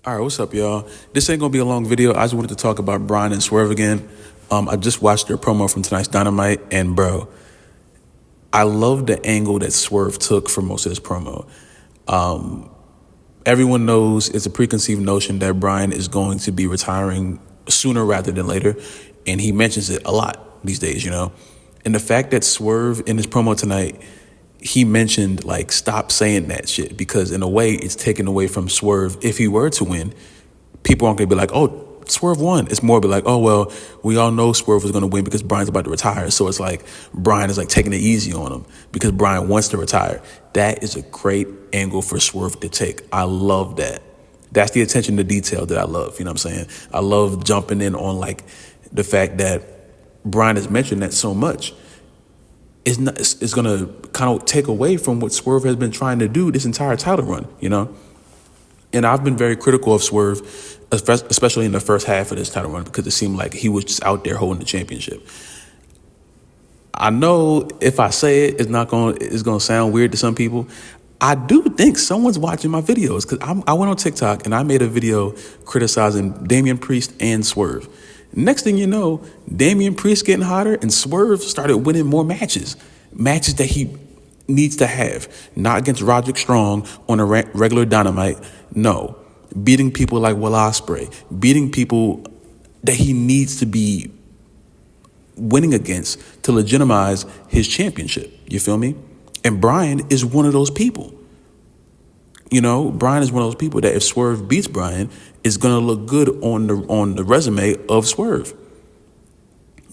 All right, what's up, y'all? This ain't gonna be a long video. I just wanted to talk about Bri and Swerv again. I just watched their promo from tonight's Dynamite, and bro, I love the angle that Swerve took for most of this promo. Everyone knows it's a preconceived notion that Brian is going to be retiring sooner rather than later, and he mentions it a lot these days, you know? And the fact that Swerve in his promo tonight, he mentioned, like, stop saying that shit, because in a way it's taken away from Swerve. If he were to win, people aren't gonna be like, oh, Swerve won. It's more be like, oh, well, we all know Swerve was gonna win because Brian's about to retire. So it's like Brian is like taking it easy on him because Brian wants to retire. That is a great angle for Swerve to take. I love that. That's the attention to detail that I love. You know what I'm saying? I love jumping in on like the fact that Brian has mentioned that so much. It's going to kind of take away from what Swerve has been trying to do this entire title run, you know? And I've been very critical of Swerve, especially in the first half of this title run, because it seemed like he was just out there holding the championship. I know if I say it, it's gonna sound weird to some people. I do think someone's watching my videos, because I went on TikTok and I made a video criticizing Damian Priest and Swerve. Next thing you know, Damian Priest getting hotter and Swerve started winning more matches that he needs to have. Not against Roderick Strong on a regular Dynamite. No. Beating people like Osprey. Beating people that he needs to be winning against to legitimize his championship. You feel me? And Brian is one of those people. You know, Brian is one of those people that if Swerve beats Brian, it's gonna look good on the resume of Swerve.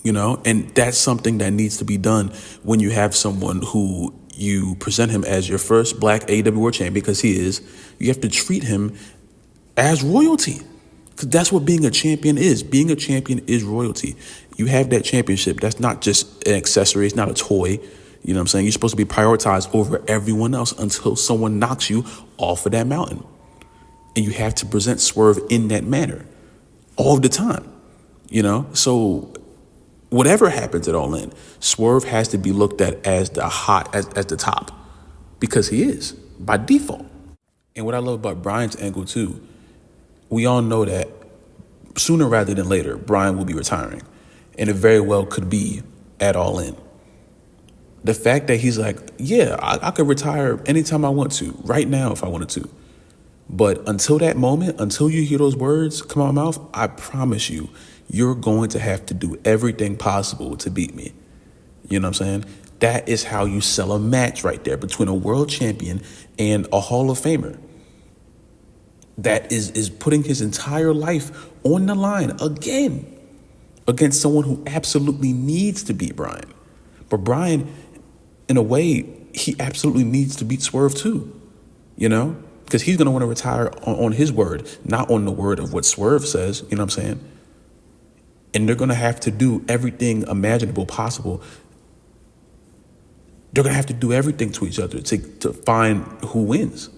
You know, and that's something that needs to be done when you have someone who you present him as your first black AEW World Champion, because he is. You have to treat him as royalty, because that's what being a champion is. Being a champion is royalty. You have that championship. That's not just an accessory. It's not a toy. You know what I'm saying? You're supposed to be prioritized over everyone else until someone knocks you off of that mountain. And you have to present Swerve in that manner all the time, you know? So whatever happens at All In, Swerve has to be looked at as as the top, because he is by default. And what I love about Brian's angle too, we all know that sooner rather than later, Brian will be retiring, and it very well could be at All In. The fact that he's like, yeah, I could retire anytime I want to, right now if I wanted to. But until that moment, until you hear those words come out of my mouth, I promise you, you're going to have to do everything possible to beat me. You know what I'm saying? That is how you sell a match right there between a world champion and a Hall of Famer. That is putting his entire life on the line again against someone who absolutely needs to beat Brian. But Brian, in a way, he absolutely needs to beat Swerve too, you know? Because he's going to want to retire on his word, not on the word of what Swerve says, you know what I'm saying? And they're going to have to do everything imaginable possible. They're going to have to do everything to each other to find who wins.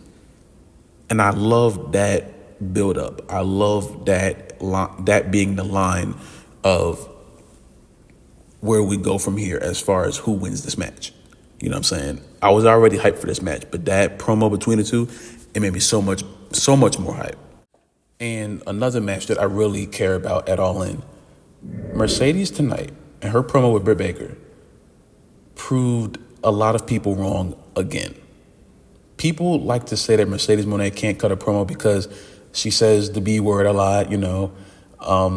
And I love that build up. I love that being the line of where we go from here as far as who wins this match. You know what I'm saying? I was already hyped for this match, but that promo between the two, it made me so much more hype. And another match that I really care about at All In, Mercedes tonight and her promo with Britt Baker proved a lot of people wrong again. People like to say that Mercedes Moné can't cut a promo because she says the B word a lot, you know.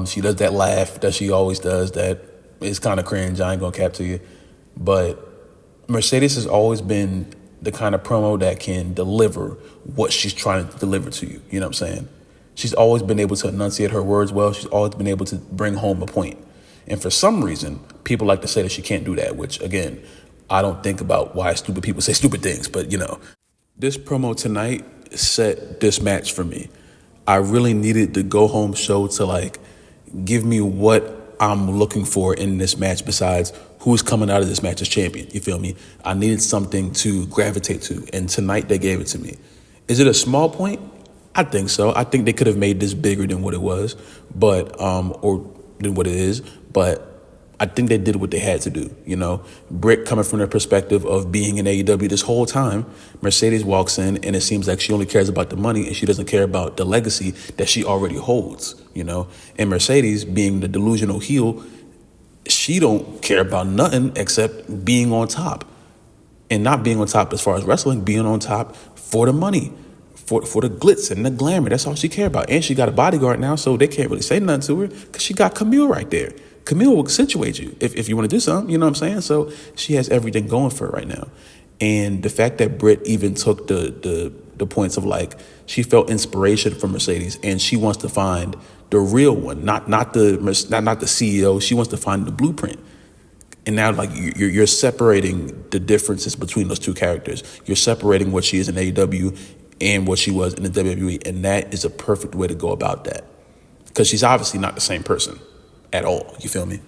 She does that laugh that she always does that is kind of cringe. I ain't gonna cap to you. But Mercedes has always been the kind of promo that can deliver what she's trying to deliver to you. You know what I'm saying? She's always been able to enunciate her words well. She's always been able to bring home a point. And for some reason, people like to say that she can't do that, which, again, I don't think about why stupid people say stupid things. But, you know, this promo tonight set this match for me. I really needed the go-home show to, like, give me what I'm looking for in this match besides who's coming out of this match as champion. You feel me? I needed something to gravitate to, and tonight they gave it to me. Is it a small point? I think so. I think they could have made this bigger than what it was, but or than what it is. But I think they did what they had to do. Brit coming from the perspective of being in AEW this whole time, Mercedes walks in and it seems like she only cares about the money and she doesn't care about the legacy that she already holds. And Mercedes being the delusional heel, she don't care about nothing except being on top. And not being on top as far as wrestling, being on top for the money, for the glitz and the glamour. That's all she care about. And she got a bodyguard now, so they can't really say nothing to her because she got Camille right there. Camille will accentuate you if you want to do something, you know what I'm saying? So she has everything going for her right now. And the fact that Brit even took the points of like, she felt inspiration from Mercedes and she wants to find the real one, not the CEO. She wants to find the blueprint. And now, like, you're separating the differences between those two characters. You're separating what she is in AEW and what she was in the WWE, and that is a perfect way to go about that. Because she's obviously not the same person at all, you feel me?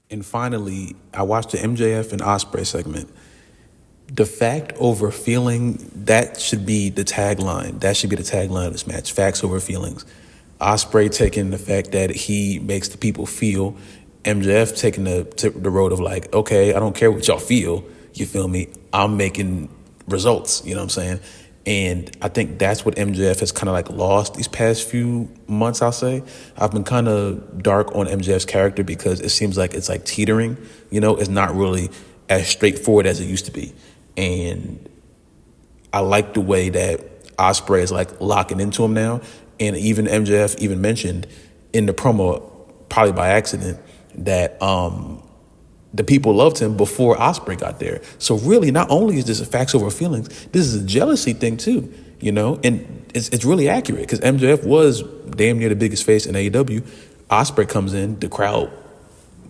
And finally, I watched the MJF and Osprey segment. The fact over feeling, that should be the tagline. That should be the tagline of this match, facts over feelings. Osprey taking the fact that he makes the people feel, MJF taking the road of like, okay, I don't care what y'all feel, you feel me? I'm making results, you know what I'm saying? And I think that's what MJF has kind of like lost these past few months, I'll say. I've been kind of dark on MJF's character because it seems like it's like teetering, it's not really as straightforward as it used to be. And I like the way that Osprey is like locking into him now. And even MJF even mentioned in the promo, probably by accident, that the people loved him before Osprey got there. So really, not only is this a facts over feelings, this is a jealousy thing too, and it's really accurate because MJF was damn near the biggest face in AEW. Osprey comes in, the crowd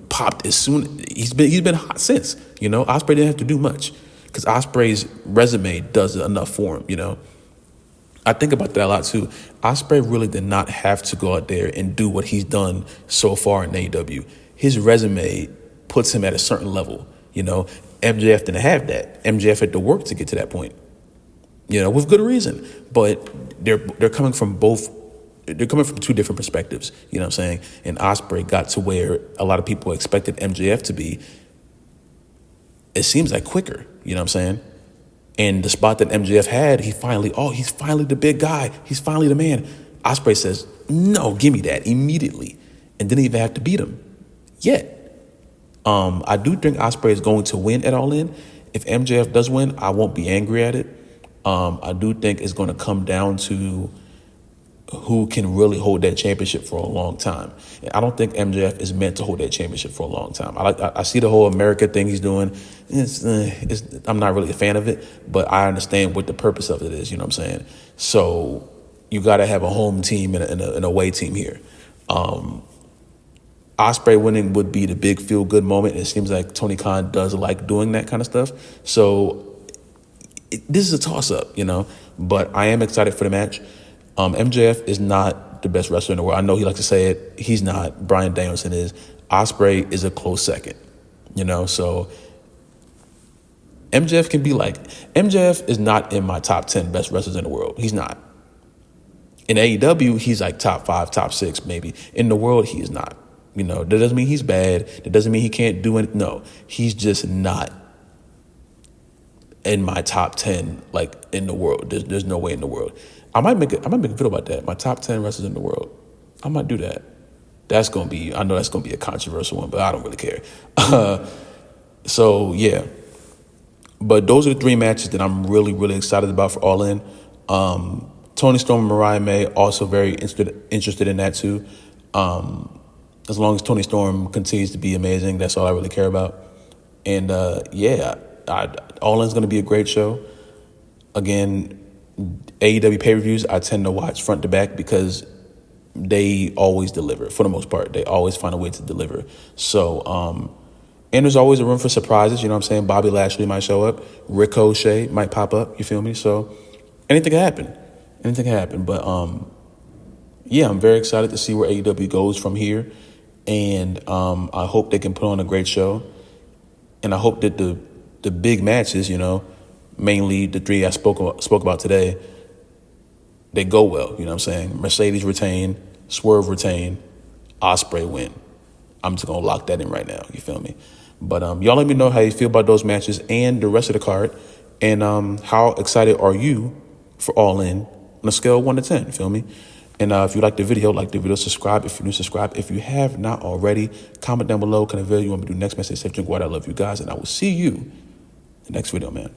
popped as soon. He's been hot since, Osprey didn't have to do much because Osprey's resume does enough for him, I think about that a lot too. Osprey really did not have to go out there and do what he's done so far in AEW. His resume puts him at a certain level, MJF didn't have that. MJF had to work to get to that point, with good reason. But they're coming from two different perspectives, you know what I'm saying? And Osprey got to where a lot of people expected MJF to be, it seems like quicker, you know what I'm saying? And the spot that MJF had, he's finally the big guy. He's finally the man. Osprey says, no, give me that immediately. And didn't even have to beat him yet. I do think Osprey is going to win at All In. If MJF does win, I won't be angry at it. I do think it's going to come down to who can really hold that championship for a long time. And I don't think MJF is meant to hold that championship for a long time. I see the whole America thing he's doing. I'm not really a fan of it, but I understand what the purpose of it is, you know what I'm saying? So you got to have a home team and an away team here. Osprey winning would be the big feel-good moment. It seems like Tony Khan does like doing that kind of stuff. So this is a toss-up, but I am excited for the match. MJF is not the best wrestler in the world. I know he likes to say it. He's not. Bryan Danielson is. Osprey is a close second, so MJF is not in my top 10 best wrestlers in the world. He's not. In AEW, he's like top 5, top 6 maybe. In the world, he is not. That doesn't mean he's bad. That doesn't mean he can't do anything. No, he's just not in my top 10, like, in the world. There's no way in the world. I might make a video about that. My top 10 wrestlers in the world. I might do that. I know that's going to be a controversial one, but I don't really care. So, yeah. But those are the 3 matches that I'm really, really excited about for All In. Toni Storm and Mariah May, also very interested in that too. As long as Toni Storm continues to be amazing, that's all I really care about. And, All In's going to be a great show. Again, AEW pay-per-views, I tend to watch front to back because they always deliver, for the most part. They always find a way to deliver. So, and there's always a room for surprises, you know what I'm saying? Bobby Lashley might show up. Ricochet might pop up, you feel me? So, anything can happen. But, I'm very excited to see where AEW goes from here. And I hope they can put on a great show. And I hope that the big matches, mainly the 3 I spoke about today, they go well, you know what I'm saying? Mercedes retain, Swerve retain, Osprey win. I'm just going to lock that in right now. You feel me? But y'all let me know how you feel about those matches and the rest of the card. And how excited are you for All In on a scale of 1 to 10? You feel me? And if you like the video, subscribe. If you're new, subscribe. If you have not already, comment down below. Kind of video you want me to do next. Message, safe drink water. I love you guys. And I will see you in the next video, man.